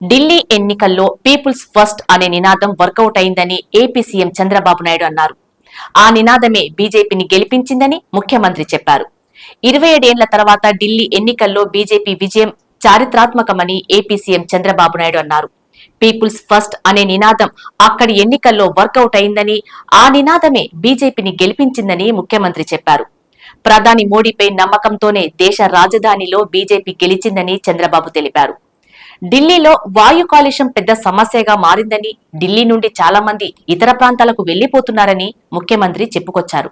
ఢిల్లీ ఎన్నికల్లో peoples first అనే నినాదం వర్కౌట్ అయిందని ఏపీ సీఎం చంద్రబాబు నాయుడు అన్నారు. ఆ నినాదమే బీజేపీని గెలిపించిందని ముఖ్యమంత్రి చెప్పారు. 27 ఏళ్ల తర్వాత ఢిల్లీ ఎన్నికల్లో బీజేపీ విజయం చారిత్రాత్మకమని ఏపీ సీఎం చంద్రబాబు నాయుడు అన్నారు. పీపుల్స్ ఫస్ట్ అనే నినాదం అక్కడి ఎన్నికల్లో వర్కౌట్ అయిందని, ఆ నినాదమే బీజేపీని గెలిపించిందని ముఖ్యమంత్రి చెప్పారు. ప్రధాని మోడీపై నమ్మకంతోనే దేశ రాజధానిలో బీజేపీ గెలిచిందని చంద్రబాబు తెలిపారు. ఢిల్లీలో వాయు కాలుష్యం పెద్ద సమస్యగా మారిందని, ఢిల్లీ నుండి చాలా మంది ఇతర ప్రాంతాలకు వెళ్లిపోతున్నారని ముఖ్యమంత్రి చెప్పుకొచ్చారు.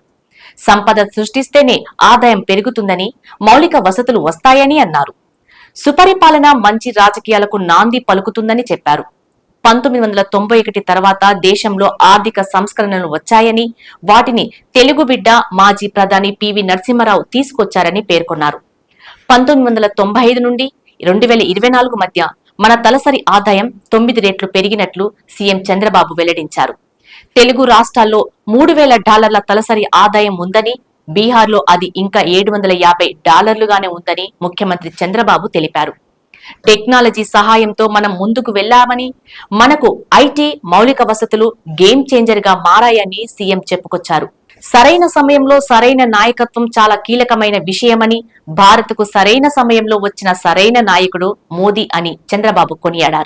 సంపద సృష్టిస్తేనే ఆదాయం పెరుగుతుందని, మౌలిక వసతులు వస్తాయని అన్నారు. సుపరిపాలన మంచి రాజకీయాలకు నాంది పలుకుతుందని చెప్పారు. 1991 తర్వాత దేశంలో ఆర్థిక సంస్కరణలు వచ్చాయని, వాటిని తెలుగు బిడ్డ మాజీ ప్రధాని పివి నరసింహారావు తీసుకొచ్చారని పేర్కొన్నారు. 1995 నుండి 2024 మధ్య మన తలసరి ఆదాయం 9 రెట్లు పెరిగినట్లు సీఎం చంద్రబాబు వెల్లడించారు. తెలుగు రాష్ట్రాల్లో $3,000 తలసరి ఆదాయం ఉందని, బీహార్లో అది ఇంకా $750 ఉందని ముఖ్యమంత్రి చంద్రబాబు తెలిపారు. టెక్నాలజీ సహాయంతో మనం ముందుకు వెళ్లామని, మనకు ఐటీ మౌలిక వసతులు గేమ్ చేంజర్ గా మారాయని సీఎం చెప్పుకొచ్చారు. సరైన సమయంలో సరైన నాయకత్వం చాలా కీలకమైన విషయమని, భారత్కు సరైన సమయంలో వచ్చిన సరైన నాయకుడు మోదీ అని చంద్రబాబు కొనియాడారు.